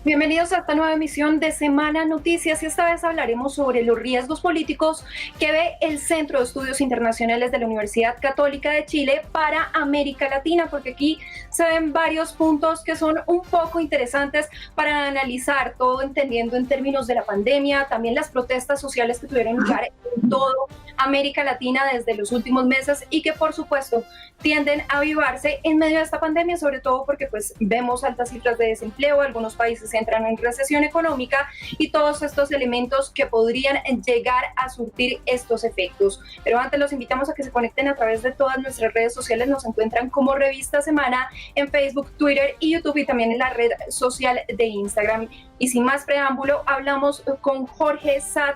Bienvenidos a esta nueva emisión de Semana Noticias y esta vez hablaremos sobre los riesgos políticos que ve el Centro de Estudios Internacionales de la Universidad Católica de Chile para América Latina, porque aquí se ven varios puntos que son un poco interesantes para analizar, todo entendiendo en términos de la pandemia, también las protestas sociales que tuvieron lugar en todo América Latina desde los últimos meses y que por supuesto tienden a avivarse en medio de esta pandemia, sobre todo porque pues vemos altas cifras de desempleo, algunos países entran en recesión económica y todos estos elementos que podrían llegar a surtir estos efectos. Pero antes los invitamos a que se conecten a través de todas nuestras redes sociales, nos encuentran como Revista Semana en Facebook, Twitter y YouTube y también en la red social de Instagram. Y sin más preámbulo, hablamos con Jorge Saad.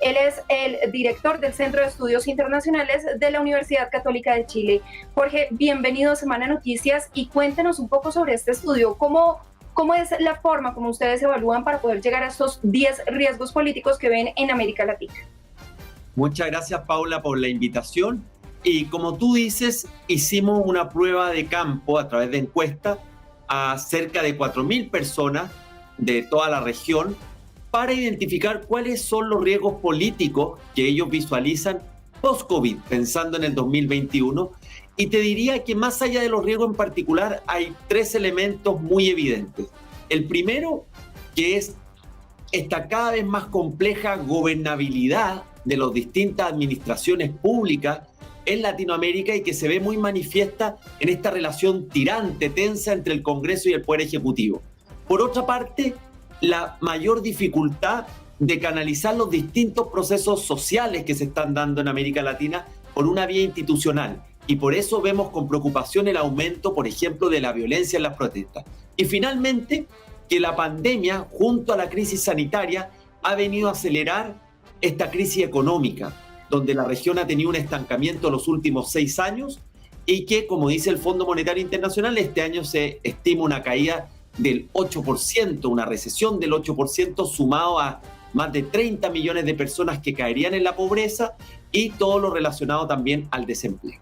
Él es el director del Centro de Estudios Internacionales de la Universidad Católica de Chile. Jorge, bienvenido a Semana Noticias y cuéntenos un poco sobre este estudio. ¿Cómo es la forma como ustedes evalúan para poder llegar a estos 10 riesgos políticos que ven en América Latina? Muchas gracias, Paula, por la invitación. Y como tú dices, hicimos una prueba de campo a través de encuesta a cerca de 4.000 personas de toda la región para identificar cuáles son los riesgos políticos que ellos visualizan post-COVID, pensando en el 2021. Y te diría que más allá de los riesgos en particular, hay tres elementos muy evidentes. El primero, que es esta cada vez más compleja gobernabilidad de las distintas administraciones públicas en Latinoamérica y que se ve muy manifiesta en esta relación tirante, tensa entre el Congreso y el Poder Ejecutivo. Por otra parte, la mayor dificultad de canalizar los distintos procesos sociales que se están dando en América Latina por una vía institucional. Y por eso vemos con preocupación el aumento, por ejemplo, de la violencia en las protestas. Y finalmente, que la pandemia, junto a la crisis sanitaria, ha venido a acelerar esta crisis económica, donde la región ha tenido un estancamiento en los últimos 6 años y que, como dice el Fondo Monetario Internacional, este año se estima una caída del 8%, una recesión del 8%, sumado a más de 30 millones de personas que caerían en la pobreza y todo lo relacionado también al desempleo.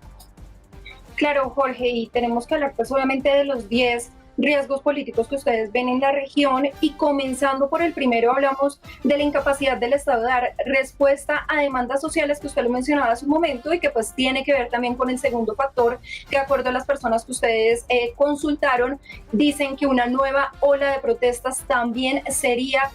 Claro, Jorge, y tenemos que hablar pues obviamente de los 10 riesgos políticos que ustedes ven en la región y comenzando por el primero hablamos de la incapacidad del Estado de dar respuesta a demandas sociales que usted lo mencionaba hace un momento y que pues tiene que ver también con el segundo factor que de acuerdo a las personas que ustedes consultaron dicen que una nueva ola de protestas también sería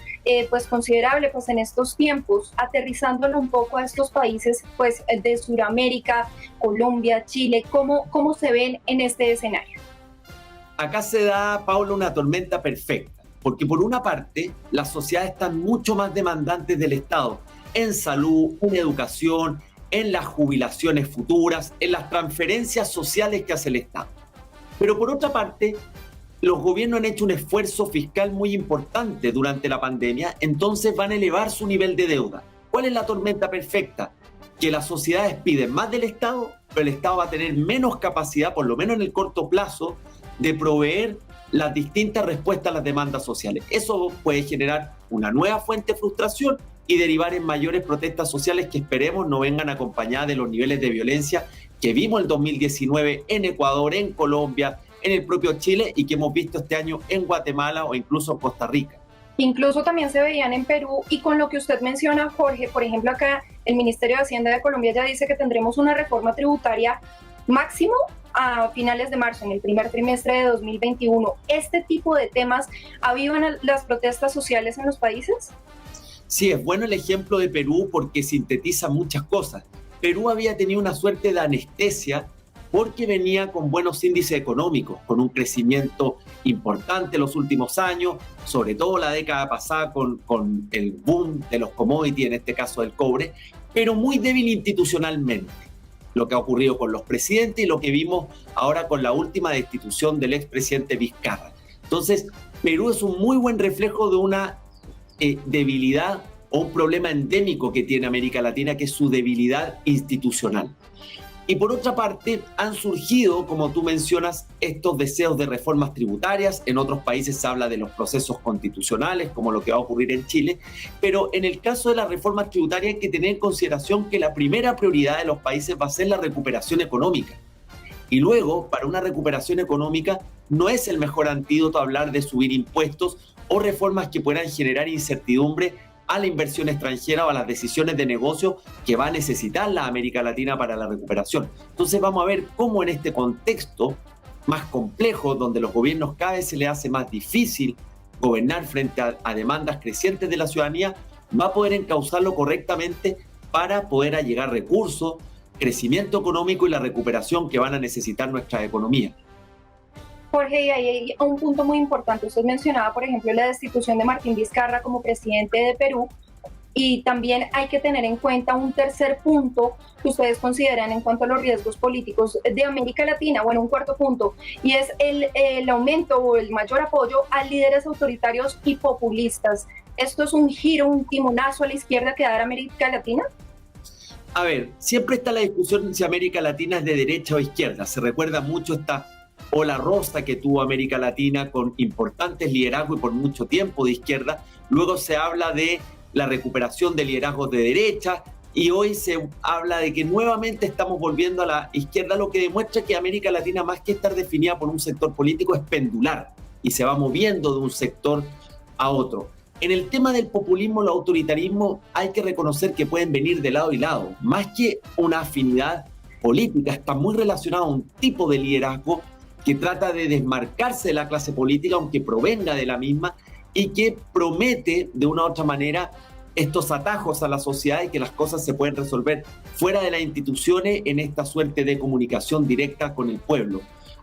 pues considerable pues en estos tiempos, aterrizándolo un poco a estos países pues de Sudamérica, Colombia, Chile, ¿cómo se ven en este escenario? Acá se da, Paula, una tormenta perfecta, porque por una parte las sociedades están mucho más demandantes del Estado en salud, en educación, en las jubilaciones futuras, en las transferencias sociales que hace el Estado. Pero por otra parte, los gobiernos han hecho un esfuerzo fiscal muy importante durante la pandemia, entonces van a elevar su nivel de deuda. ¿Cuál es la tormenta perfecta? Que las sociedades piden más del Estado, pero el Estado va a tener menos capacidad, por lo menos en el corto plazo, de proveer las distintas respuestas a las demandas sociales. Eso puede generar una nueva fuente de frustración y derivar en mayores protestas sociales que esperemos no vengan acompañadas de los niveles de violencia que vimos en 2019 en Ecuador, en Colombia, en el propio Chile y que hemos visto este año en Guatemala o incluso en Costa Rica. Incluso también se veían en Perú y con lo que usted menciona, Jorge, por ejemplo acá el Ministerio de Hacienda de Colombia ya dice que tendremos una reforma tributaria máximo a finales de marzo, en el primer trimestre de 2021. ¿Este tipo de temas avivan las protestas sociales en los países? Sí, es bueno el ejemplo de Perú porque sintetiza muchas cosas. Perú había tenido una suerte de anestesia porque venía con buenos índices económicos, con un crecimiento importante en los últimos años, sobre todo la década pasada con el boom de los commodities, en este caso del cobre, pero muy débil institucionalmente. Lo que ha ocurrido con los presidentes y lo que vimos ahora con la última destitución del expresidente Vizcarra. Entonces, Perú es un muy buen reflejo de una debilidad o un problema endémico que tiene América Latina, que es su debilidad institucional. Y por otra parte, han surgido, como tú mencionas, estos deseos de reformas tributarias. En otros países se habla de los procesos constitucionales, como lo que va a ocurrir en Chile. Pero en el caso de las reformas tributarias hay que tener en consideración que la primera prioridad de los países va a ser la recuperación económica. Y luego, para una recuperación económica, no es el mejor antídoto hablar de subir impuestos o reformas que puedan generar incertidumbre a la inversión extranjera o a las decisiones de negocio que va a necesitar la América Latina para la recuperación. Entonces vamos a ver cómo en este contexto más complejo, donde los gobiernos cada vez se les hace más difícil gobernar frente a demandas crecientes de la ciudadanía, va a poder encauzarlo correctamente para poder allegar recursos, crecimiento económico y la recuperación que van a necesitar nuestras economías. Jorge, y ahí hay un punto muy importante. Usted mencionaba, por ejemplo, la destitución de Martín Vizcarra como presidente de Perú, y también hay que tener en cuenta un tercer punto que ustedes consideran en cuanto a los riesgos políticos de América Latina, bueno, un cuarto punto, y es el aumento o el mayor apoyo a líderes autoritarios y populistas. ¿Esto es un giro, un timonazo a la izquierda que da América Latina? A ver, siempre está la discusión si América Latina es de derecha o izquierda. Se recuerda mucho esta ola rosa que tuvo América Latina con importantes liderazgos y por mucho tiempo de izquierda. Luego se habla de la recuperación de liderazgos de derecha y hoy se habla de que nuevamente estamos volviendo a la izquierda, lo que demuestra que América Latina, más que estar definida por un sector político, es pendular y se va moviendo de un sector a otro. En el tema del populismo, el autoritarismo, hay que reconocer que pueden venir de lado y lado. Más que una afinidad política, está muy relacionado a un tipo de liderazgo que trata de desmarcarse de la clase política, aunque provenga de la misma, y que promete de una u otra manera estos atajos a la sociedad y que las cosas se pueden resolver fuera de las instituciones en esta suerte de comunicación directa con el pueblo.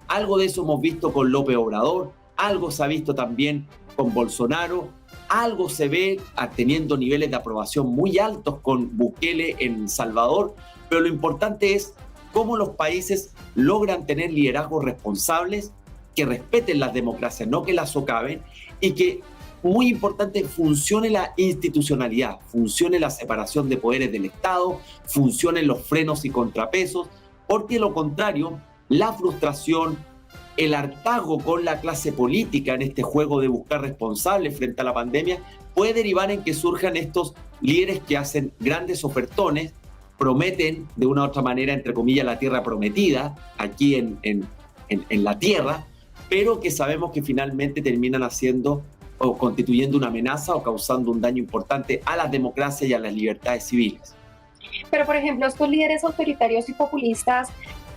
Algo de eso hemos visto con López Obrador, algo se ha visto también con Bolsonaro, algo se ve teniendo niveles de aprobación muy altos con Bukele en El Salvador, pero lo importante es cómo los países logran tener liderazgos responsables que respeten las democracias, no que las socaven, y que, muy importante, funcione la institucionalidad, funcione la separación de poderes del Estado, funcionen los frenos y contrapesos, porque de lo contrario, la frustración, el hartazgo con la clase política en este juego de buscar responsables frente a la pandemia puede derivar en que surjan estos líderes que hacen grandes ofertones, prometen de una u otra manera, entre comillas, la tierra prometida aquí en la tierra, pero que sabemos que finalmente terminan haciendo o constituyendo una amenaza o causando un daño importante a las democracias y a las libertades civiles. Pero, por ejemplo, estos líderes autoritarios y populistas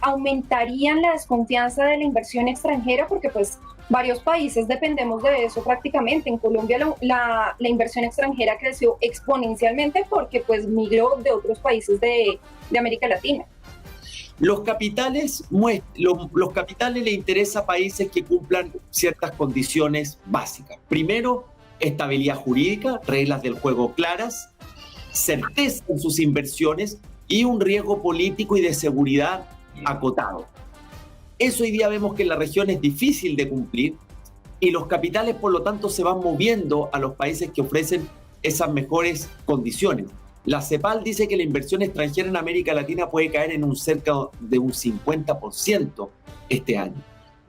aumentarían la desconfianza de la inversión extranjera, porque pues varios países dependemos de eso prácticamente. En Colombia la inversión extranjera creció exponencialmente porque pues migró de otros países de América Latina. Los capitales le interesa a países que cumplan ciertas condiciones básicas. Primero, estabilidad jurídica, reglas del juego claras, certeza en sus inversiones y un riesgo político y de seguridad acotado. Eso hoy día vemos que en la región es difícil de cumplir y los capitales, por lo tanto, se van moviendo a los países que ofrecen esas mejores condiciones. La CEPAL dice que la inversión extranjera en América Latina puede caer en cerca de un 50% este año.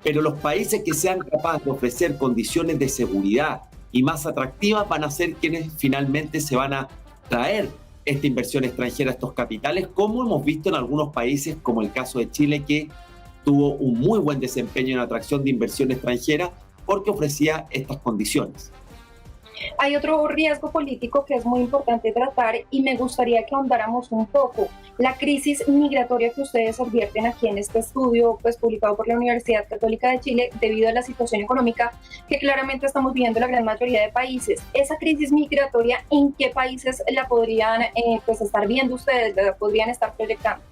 Pero los países que sean capaces de ofrecer condiciones de seguridad y más atractivas van a ser quienes finalmente se van a traer esta inversión extranjera a estos capitales, como hemos visto en algunos países, como el caso de Chile, que tuvo un muy buen desempeño en atracción de inversión extranjera porque ofrecía estas condiciones. Hay otro riesgo político que es muy importante tratar y me gustaría que ahondáramos un poco. La crisis migratoria que ustedes advierten aquí en este estudio pues, publicado por la Universidad Católica de Chile debido a la situación económica que claramente estamos viviendo la gran mayoría de países. Esa crisis migratoria, ¿en qué países la podrían pues, estar viendo ustedes, la podrían estar proyectando?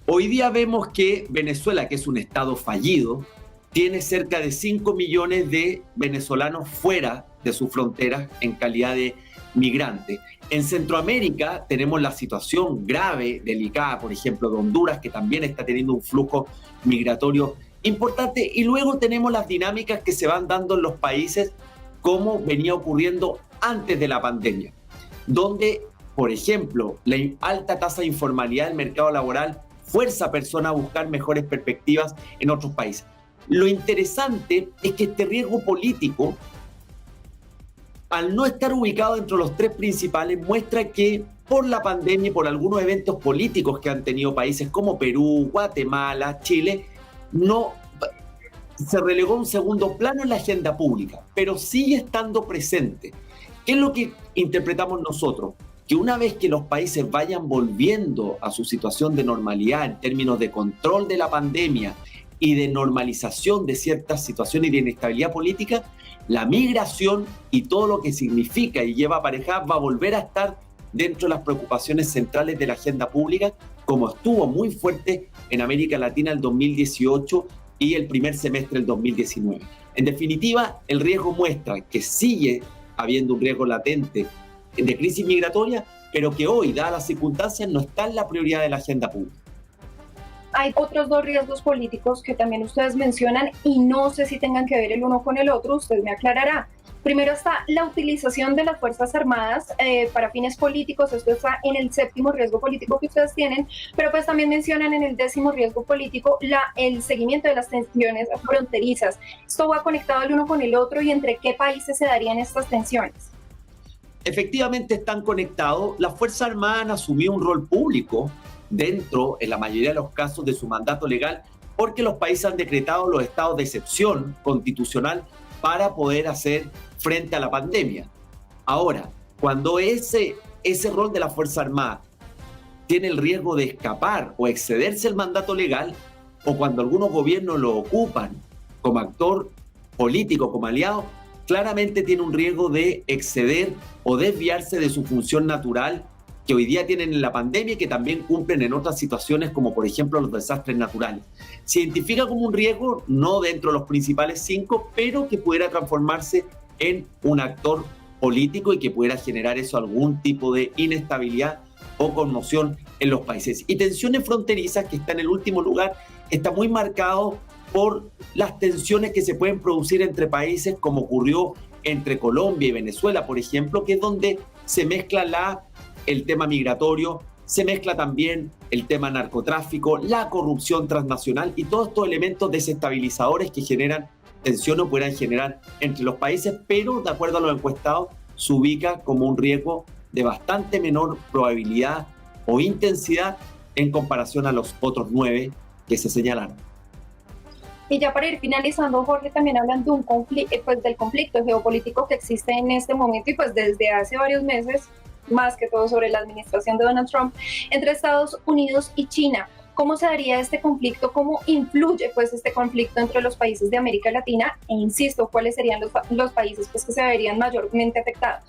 Hoy día vemos que Venezuela, que es un estado fallido, tiene cerca de 5 millones de venezolanos fuera de sus fronteras en calidad de migrantes. En Centroamérica tenemos la situación grave, delicada, por ejemplo, de Honduras, que también está teniendo un flujo migratorio importante. Y luego tenemos las dinámicas que se van dando en los países como venía ocurriendo antes de la pandemia, donde, por ejemplo, la alta tasa de informalidad del mercado laboral fuerza a personas a buscar mejores perspectivas en otros países. Lo interesante es que este riesgo político, al no estar ubicado entre los tres principales, muestra que por la pandemia y por algunos eventos políticos que han tenido países como Perú, Guatemala, Chile, no se relegó a un segundo plano en la agenda pública, pero sigue estando presente. ¿Qué es lo que interpretamos nosotros? Que una vez que los países vayan volviendo a su situación de normalidad en términos de control de la pandemia y de normalización de ciertas situaciones y de inestabilidad política, la migración y todo lo que significa y lleva aparejada va a volver a estar dentro de las preocupaciones centrales de la agenda pública, como estuvo muy fuerte en América Latina el 2018 y el primer semestre del 2019. En definitiva, el riesgo muestra que sigue habiendo un riesgo latente de crisis migratoria, pero que hoy, dadas las circunstancias, no está en la prioridad de la agenda pública. Hay otros dos riesgos políticos que también ustedes mencionan y no sé si tengan que ver el uno con el otro, usted me aclarará. Primero está la utilización de las Fuerzas Armadas para fines políticos, esto está en el 7º riesgo político que ustedes tienen, pero pues también mencionan en el 10º riesgo político el seguimiento de las tensiones fronterizas. Esto va conectado el uno con el otro y entre qué países se darían estas tensiones. Efectivamente están conectados. Las Fuerzas Armadas han asumido un rol público dentro, en la mayoría de los casos, de su mandato legal, porque los países han decretado los estados de excepción constitucional para poder hacer frente a la pandemia. Ahora, cuando ese rol de la Fuerza Armada tiene el riesgo de escapar o excederse el mandato legal, o cuando algunos gobiernos lo ocupan como actor político, como aliado, claramente tiene un riesgo de exceder o desviarse de su función natural que hoy día tienen en la pandemia y que también cumplen en otras situaciones, como por ejemplo los desastres naturales. Se identifica como un riesgo, no dentro de los principales 5, pero que pudiera transformarse en un actor político y que pudiera generar eso algún tipo de inestabilidad o conmoción en los países. Y tensiones fronterizas, que está en el último lugar, está muy marcado por las tensiones que se pueden producir entre países, como ocurrió entre Colombia y Venezuela, por ejemplo, que es donde se mezcla el tema migratorio, se mezcla también el tema narcotráfico, la corrupción transnacional y todos estos elementos desestabilizadores que generan tensión o puedan generar entre los países, pero de acuerdo a los encuestados se ubica como un riesgo de bastante menor probabilidad o intensidad en comparación a los otros 9 que se señalaron. Y ya para ir finalizando, Jorge, también hablan de del conflicto geopolítico que existe en este momento y pues desde hace varios meses, más que todo sobre la administración de Donald Trump, entre Estados Unidos y China. ¿Cómo se daría este conflicto? ¿Cómo influye pues este conflicto entre los países de América Latina? E insisto, ¿cuáles serían los países pues, que se verían mayormente afectados?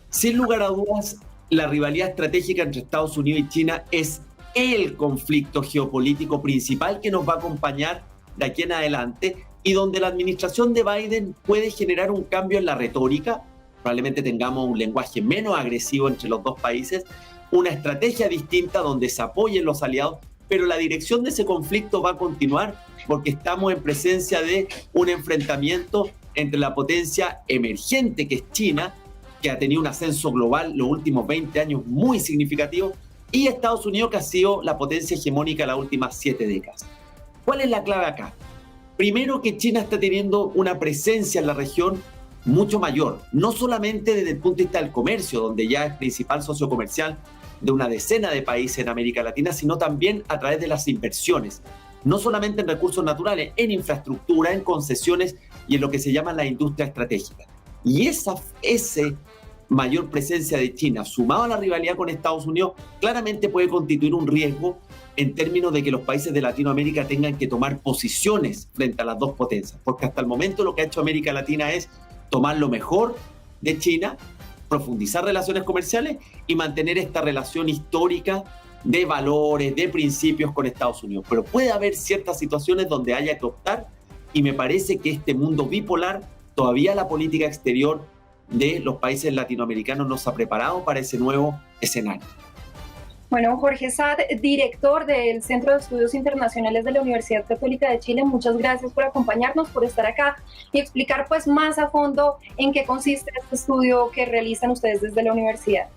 Sin lugar a dudas, la rivalidad estratégica entre Estados Unidos y China es el conflicto geopolítico principal que nos va a acompañar de aquí en adelante y donde la administración de Biden puede generar un cambio en la retórica. Probablemente tengamos un lenguaje menos agresivo entre los dos países, una estrategia distinta donde se apoyen los aliados, pero la dirección de ese conflicto va a continuar porque estamos en presencia de un enfrentamiento entre la potencia emergente que es China, que ha tenido un ascenso global los últimos 20 años muy significativo, y Estados Unidos, que ha sido la potencia hegemónica las últimas 7 décadas. ¿Cuál es la clave acá? Primero, que China está teniendo una presencia en la región mucho mayor, no solamente desde el punto de vista del comercio, donde ya es principal socio comercial de una decena de países en América Latina, sino también a través de las inversiones, no solamente en recursos naturales, en infraestructura, en concesiones y en lo que se llama la industria estratégica. Y esa mayor presencia de China, sumado a la rivalidad con Estados Unidos, claramente puede constituir un riesgo en términos de que los países de Latinoamérica tengan que tomar posiciones frente a las dos potencias, porque hasta el momento lo que ha hecho América Latina es tomar lo mejor de China, profundizar relaciones comerciales y mantener esta relación histórica de valores, de principios con Estados Unidos. Pero puede haber ciertas situaciones donde haya que optar y me parece que este mundo bipolar, todavía la política exterior de los países latinoamericanos nos ha preparado para ese nuevo escenario. Bueno, Jorge Saad, director del Centro de Estudios Internacionales de la Universidad Católica de Chile, muchas gracias por acompañarnos, por estar acá y explicar pues más a fondo en qué consiste este estudio que realizan ustedes desde la universidad.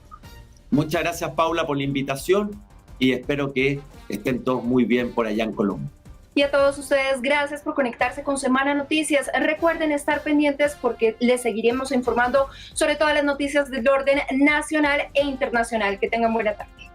Muchas gracias, Paula, por la invitación y espero que estén todos muy bien por allá en Colombia. Y a todos ustedes, gracias por conectarse con Semana Noticias. Recuerden estar pendientes porque les seguiremos informando sobre todas las noticias del orden nacional e internacional. Que tengan buena tarde.